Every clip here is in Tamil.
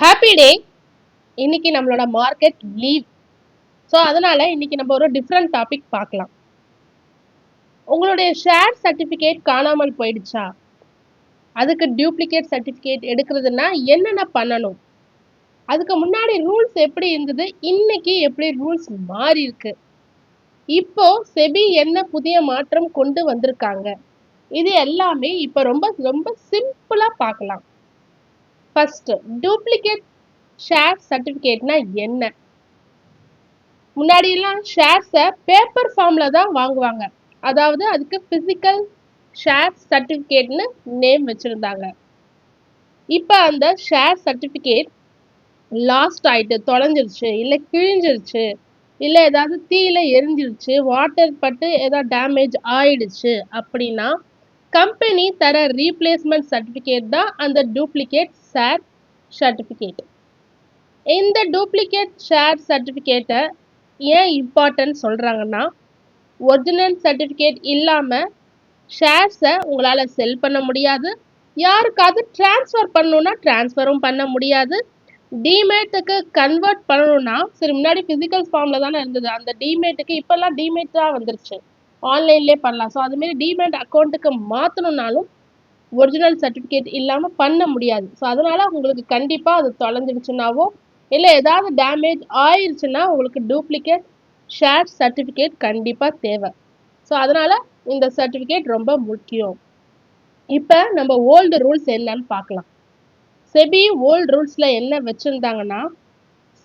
Happy day. இன்னைக்கு நம்மளோட மார்க்கெட் லீவ். ஸோ அதனால இன்னைக்கு நம்ம ஒரு டிஃப்ரெண்ட் டாபிக் பார்க்கலாம். உங்களுடைய ஷேர் சர்டிஃபிகேட் காணாமல் போயிடுச்சா? அதுக்கு டூப்ளிகேட் சர்டிஃபிகேட் எடுக்கிறதுனா என்னென்ன பண்ணணும்? அதுக்கு முன்னாடி ரூல்ஸ் எப்படி இருந்தது, இன்னைக்கு எப்படி ரூல்ஸ் மாறி இருக்கு? இப்போ செபி என்ன புதிய மாற்றம் கொண்டு வந்திருக்காங்க? இது எல்லாமே இப்போ ரொம்ப ரொம்ப சிம்பிளா பார்க்கலாம். ஃபர்ஸ்ட், டூப்ளிகேட் ஷேர் சர்டிஃபிகேட்னா என்ன? முன்னாடி எல்லாம் ஷேர்ஸை பேப்பர் ஃபார்ம்ல தான் வாங்குவாங்க. அதாவது அதுக்கு பிசிக்கல் ஷேர் சர்டிஃபிகேட்னு நேம் வச்சிருந்தாங்க. இப்போ அந்த ஷேர் சர்டிஃபிகேட் லாஸ்ட் ஆயிட்டு, தொலைஞ்சிருச்சு, இல்லை கிழிஞ்சிருச்சு, இல்லை ஏதாவது தீயில எரிஞ்சிருச்சு, வாட்டர் பட்டு ஏதாவது டேமேஜ் ஆயிடுச்சு அப்படின்னா கம்பெனி தர ரீப்ளேஸ்மெண்ட் சர்டிஃபிகேட் தான் அந்த டூப்ளிகேட் ஷேர் சர்டிஃபிகேட். இந்த டூப்ளிகேட் ஷேர் சர்டிஃபிகேட்டை ஏன் இம்பார்ட்டன்ட் சொல்கிறாங்கன்னா, ஒரிஜினல் சர்டிஃபிகேட் இல்லாமல் ஷேர்ஸை உங்களால் செல் பண்ண முடியாது. யாருக்காவது ட்ரான்ஸ்ஃபர் பண்ணணுன்னா ட்ரான்ஸ்ஃபரும் பண்ண முடியாது. டிமேட்டுக்கு கன்வெர்ட் பண்ணணும்னா, சரி முன்னாடி ஃபிசிக்கல் ஃபார்மில் தானே இருந்தது, அந்த டிமேட்டுக்கு இப்போல்லாம் டிமேட் தான் வந்துருச்சு, ஆன்லைன்லேயே பண்ணலாம். ஸோ அதுமாரி டிமேட் அக்கௌண்ட்டுக்கு மாற்றணுன்னாலும் ஒரிஜினல் சர்டிஃபிகேட் இல்லாமல் பண்ண முடியாது. ஸோ அதனால் உங்களுக்கு கண்டிப்பாக அது தொலைஞ்சிடுச்சுனாவோ இல்லை ஏதாவது டேமேஜ் ஆயிடுச்சுன்னா உங்களுக்கு டூப்ளிகேட் ஷேர் சர்டிஃபிகேட் கண்டிப்பாக தேவை. ஸோ அதனால் இந்த சர்டிஃபிகேட் ரொம்ப முக்கியம். இப்போ நம்ம ஓல்டு ரூல்ஸ் என்னன்னு பார்க்கலாம். செபி ஓல்டு ரூல்ஸில் என்ன வச்சுருந்தாங்கன்னா,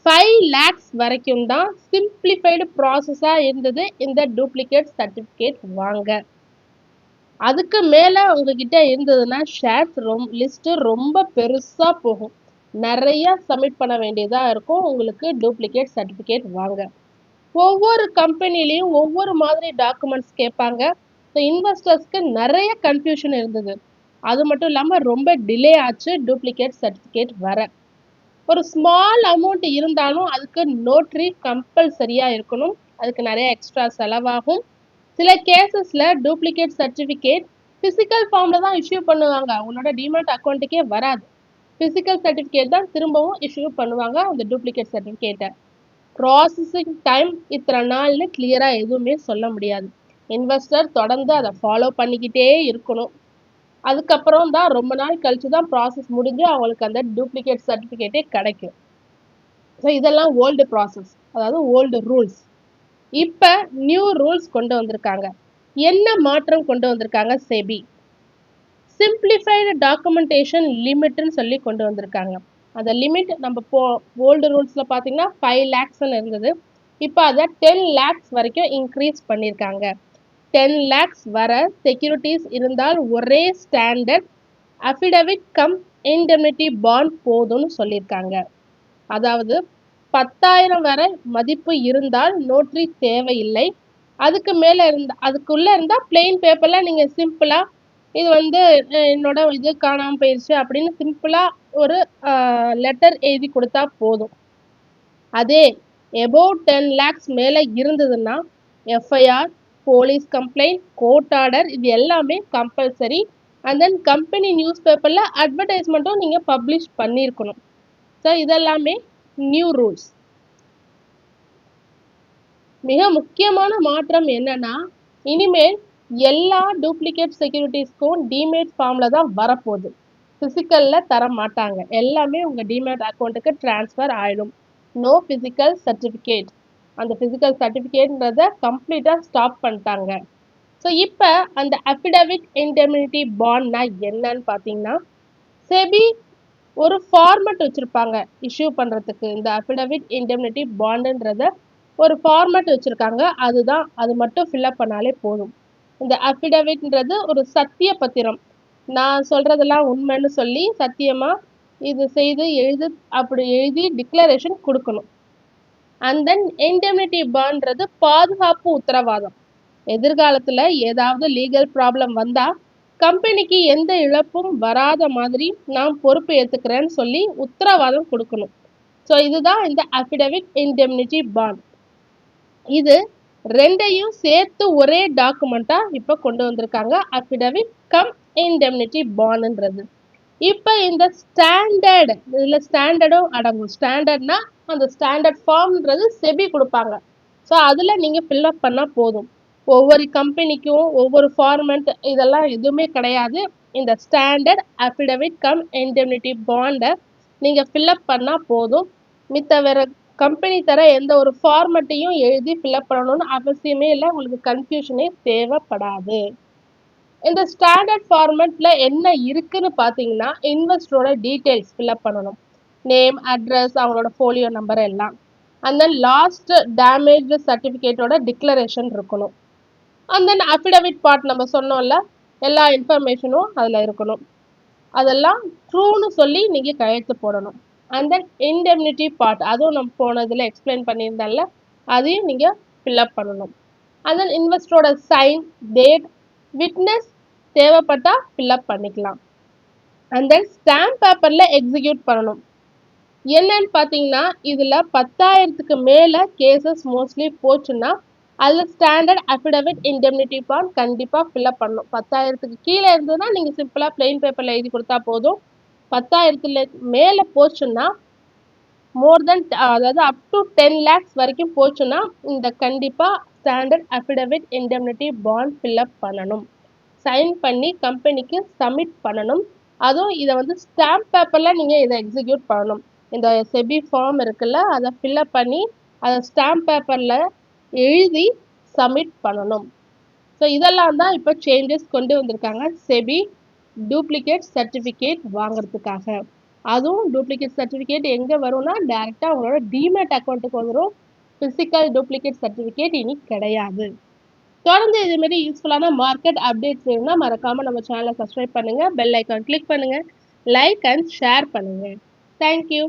5 lakhs வரைக்கும் தான் சிம்பிளிஃபைடு ப்ராசஸாக இருந்தது இந்த டூப்ளிகேட் சர்டிஃபிகேட் வாங்க. அதுக்கு மேலே உங்ககிட்ட இருந்ததுன்னா ஷேர்ஸ் லிஸ்ட்டு ரொம்ப பெருசாக போகும், நிறைய சப்மிட் பண்ண வேண்டியதாக இருக்கும் உங்களுக்கு டூப்ளிகேட் சர்டிஃபிகேட் வாங்க. ஒவ்வொரு கம்பெனிலையும் ஒவ்வொரு மாதிரி டாக்குமெண்ட்ஸ் கேட்பாங்க. ஸோ இன்வெஸ்டர்ஸ்க்கு நிறைய கன்ஃபியூஷன் இருந்தது. அது மட்டும் இல்லாமல் ரொம்ப டிலே ஆச்சு டூப்ளிகேட் சர்டிஃபிகேட் வர. ஒரு ஸ்மால் அமௌண்ட் இருந்தாலும் அதுக்கு நோட்ரி கம்பல்சரியாக இருக்கணும். அதுக்கு நிறைய எக்ஸ்ட்ரா செலவாகும். சில கேசஸில் டூப்ளிகேட் சர்டிஃபிகேட் ஃபிசிக்கல் ஃபார்மில் தான் இஷ்யூ பண்ணுவாங்க, உன்னோட டிமேட் அக்கௌண்ட்டுக்கே வராது. ஃபிசிக்கல் சர்டிஃபிகேட் தான் திரும்பவும் இஷ்யூ பண்ணுவாங்க அந்த டூப்ளிகேட் சர்டிஃபிகேட்டை. ப்ராசஸிங் டைம் இத்தனை நாள்னு கிளியராக எதுவுமே சொல்ல முடியாது. இன்வெஸ்டர் தொடர்ந்து அதை ஃபாலோ பண்ணிக்கிட்டே இருக்கணும். அதுக்கப்புறம் தான் ரொம்ப நாள் கழிச்சு தான் ப்ராசஸ் முடிஞ்சு அவங்களுக்கு அந்த டூப்ளிகேட் சர்டிஃபிகேட்டே கிடைக்கும். ஸோ இதெல்லாம் ஓல்டு ப்ராசஸ், அதாவது ஓல்டு ரூல்ஸ். இப்போ நியூ ரூல்ஸ் கொண்டு வந்திருக்காங்க. என்ன மாற்றம் கொண்டு வந்திருக்காங்க செபி? சிம்பிளிஃபைடு டாக்குமெண்டேஷன் லிமிட்னு சொல்லி கொண்டு வந்திருக்காங்க. அந்த லிமிட் நம்ம ஓல்டு ரூல்ஸில் பார்த்தீங்கன்னா 5 lakhsன்னு இருந்தது. இப்போ அதை 10 lakhs வரைக்கும் இன்க்ரீஸ் பண்ணியிருக்காங்க. 10 lakhs வர செக்யூரிட்டிஸ் இருந்தால் ஒரே ஸ்டாண்டர்ட் அஃபிடவிட் கம் இன்டெமினிட்டி பாண்ட் போதும்னு சொல்லியிருக்காங்க. அதாவது 10,000 வரை மதிப்பு இருந்தால் நோட்ரி தேவையில்லை. அதுக்கு மேலே அதுக்குள்ளே இருந்தால் பிளெயின் பேப்பரில் நீங்கள் சிம்பிளாக இது என்னோட இது காணாமல் போயிடுச்சு அப்படின்னு சிம்பிளாக ஒரு லெட்டர் எழுதி கொடுத்தா போதும். அதே எபோவ் 10 lakhs மேலே இருந்ததுன்னா FIR, police complaint, court order இது எல்லாமே compulsory. And then company news பேப்பரில் அட்வர்டைஸ்மெண்ட்டும் நீங்கள் பப்ளிஷ் பண்ணியிருக்கணும். ஸோ இதெல்லாமே நியூ ரூல்ஸ். மிக முக்கியமான மாற்றம் என்னன்னா, இனிமேல் எல்லா டூப்ளிகேட் செக்யூரிட்டிஸ்க்கும் டிமேட் ஃபார்மில் தான் வரப்போகுது, ஃபிசிக்கலில் தர மாட்டாங்க. எல்லாமே உங்கள் டிமேட் அக்கௌண்ட்டுக்கு ட்ரான்ஸ்ஃபர் ஆகிடும். No physical certificate. அந்த ஃபிசிக்கல் சர்டிஃபிகேட்ன்றதை கம்ப்ளீட்டாக ஸ்டாப் பண்ணிட்டாங்க. ஸோ இப்போ அந்த அஃபிடவிட் இன்டெமினிட்டி பாண்ட்னா என்னன்னு பார்த்தீங்கன்னா, செபி ஒரு ஃபார்மட் வச்சுருப்பாங்க இஷ்யூ பண்ணுறதுக்கு. இந்த அஃபிடவிட் இன்டெமினிட்டி பாண்டுன்றத ஒரு ஃபார்மட் வச்சுருக்காங்க. அது மட்டும் ஃபில்அப் பண்ணாலே போதும். இந்த அஃபிடவிட்ன்றது ஒரு சத்திய பத்திரம். நான் சொல்கிறதெல்லாம் உண்மைன்னு சொல்லி சத்தியமாக இது செய்து அப்படி எழுதி டிக்ளரேஷன் கொடுக்கணும். அண்ட் தென் இன்டெமினிட்டி பாண்ட்றது பாதுகாப்பு உத்தரவாதம். எதிர்காலத்தில் ஏதாவது லீகல் ப்ராப்ளம் வந்தால் கம்பெனிக்கு எந்த இழப்பும் வராத மாதிரி நான் பொறுப்பு ஏற்றுக்கிறேன்னு சொல்லி உத்தரவாதம் கொடுக்கணும். ஸோ இதுதான் இந்த அஃபிடவிட் இன்டெமினிட்டி பாண்ட். இது ரெண்டையும் சேர்த்து ஒரே டாக்குமெண்ட்டாக இப்போ கொண்டு வந்திருக்காங்க, அஃபிடவிட் கம் இன்டெமினிட்டி பாண்டுன்றது. இப்போ இந்த ஸ்டாண்டர்ட், இதில் ஸ்டாண்டர்டும் அடங்கும். ஸ்டாண்டர்ட்னா அந்த ஸ்டாண்டர்ட் ஃபார்ம்ன்றது செபி கொடுப்பாங்க. ஸோ அதில் நீங்கள் ஃபில்அப் பண்ணால் போதும். ஒவ்வொரு கம்பெனிக்கும் ஒவ்வொரு ஃபார்மெட் இதெல்லாம் எதுவுமே கிடையாது. இந்த ஸ்டாண்டர்ட் அஃபிடவிட் கம் இண்டெம்னிட்டி பாண்டை நீங்கள் ஃபில்அப் பண்ணால் போதும். மித்த வேற கம்பெனி தர எந்த ஒரு ஃபார்மெட்டையும் எழுதி ஃபில்அப் பண்ணணும்னு அவசியமே இல்லை. உங்களுக்கு கன்ஃபியூஷனே தேவைப்படாது. இந்த ஸ்டாண்டர்ட் ஃபார்மெட்ல என்ன இருக்குன்னு பார்த்தீங்கன்னா, இன்வெஸ்டரோட டீடைல்ஸ் ஃபில்அப் பண்ணணும். நேம், அட்ரஸ், அவங்களோட ஃபோலியோ நம்பர் எல்லாம். அண்ட் தென் லாஸ்ட் டேமேஜ் சர்டிஃபிகேட்டோட டிக்ளரேஷன் இருக்கணும். அண்ட் தென் அஃபிடவிட் பார்ட் நம்ம சொன்னோம்ல, எல்லா இன்ஃபர்மேஷனும் அதில் இருக்கணும். அதெல்லாம் ட்ரூன்னு சொல்லி நீங்கள் கையெழுத்து போடணும். அண்ட் தென் இண்டெம்னிட்டி பார்ட், அதுவும் நம்ம போனதில் எக்ஸ்பிளைன் பண்ணியிருந்தால, அதையும் நீங்கள் ஃபில்அப் பண்ணணும். அண்ட் தென் இன்வெஸ்டரோட சைன், டேட், விட்னஸ் தேவைப்பட்டா ஃபில்அப் பண்ணிக்கலாம். அண்ட் தென் ஸ்டாம்ப் பேப்பரில் எக்ஸிக்யூட் பண்ணணும். என்னன்னு பார்த்தீங்கன்னா, இதில் 10,000க்கு மேலே கேசஸ் மோஸ்ட்லி போச்சுன்னா அதில் ஸ்டாண்டர்ட் அஃபிடவிட் இண்டெம்னிட்டி பாண்ட் கண்டிப்பாக ஃபில்அப் பண்ணணும். 10,000க்கு கீழே இருந்ததுன்னா நீங்கள் சிம்பிளாக பிளெயின் பேப்பரில் எழுதி கொடுத்தா போதும். 10,000த்துல மேலே போச்சுன்னா மோர் தென் அதாவது அப் டு 10 lakhs வரைக்கும் போச்சுன்னா இந்த கண்டிப்பாக ஸ்டாண்டர்ட் அஃபிடவிட் இண்டெம்னிட்டி பாண்ட் ஃபில்அப் பண்ணணும். சைன் பண்ணி கம்பெனிக்கு சப்மிட் பண்ணணும். அதுவும் இதை வந்து ஸ்டாம்ப் பேப்பரில் நீங்கள் இதை எக்ஸிக்யூட் பண்ணணும். இந்த செபி ஃபார்ம் இருக்குல்ல, அதை ஃபில்அப் பண்ணி அதை ஸ்டாம்ப் பேப்பரில் எழுதி சப்மிட் பண்ணணும். ஸோ இதெல்லாம் தான் இப்போ சேஞ்சஸ் கொண்டு வந்திருக்காங்க செபி டூப்ளிகேட் சர்டிஃபிகேட் வாங்குறதுக்காக. அதுவும் டூப்ளிகேட் சர்டிஃபிகேட் எங்கே வரும்னா டேரெக்டாக உங்களோட டிமேட் அக்கௌண்ட்டுக்கு வந்துடும். ஃபிசிக்கல் டூப்ளிகேட் சர்டிஃபிகேட் இனி கிடையாது. தொடர்ந்து இதே மாதிரி யூஸ்ஃபுல்லான மார்க்கெட் அப்டேட்ஸ் வேணும்னா மறக்காம நம்ம சேனலை சப்ஸ்கிரைப் பண்ணுங்க, பெல் ஐக்கான் கிளிக் பண்ணுங்க, லைக் அண்ட் ஷேர் பண்ணுங்க. தேங்க்யூ.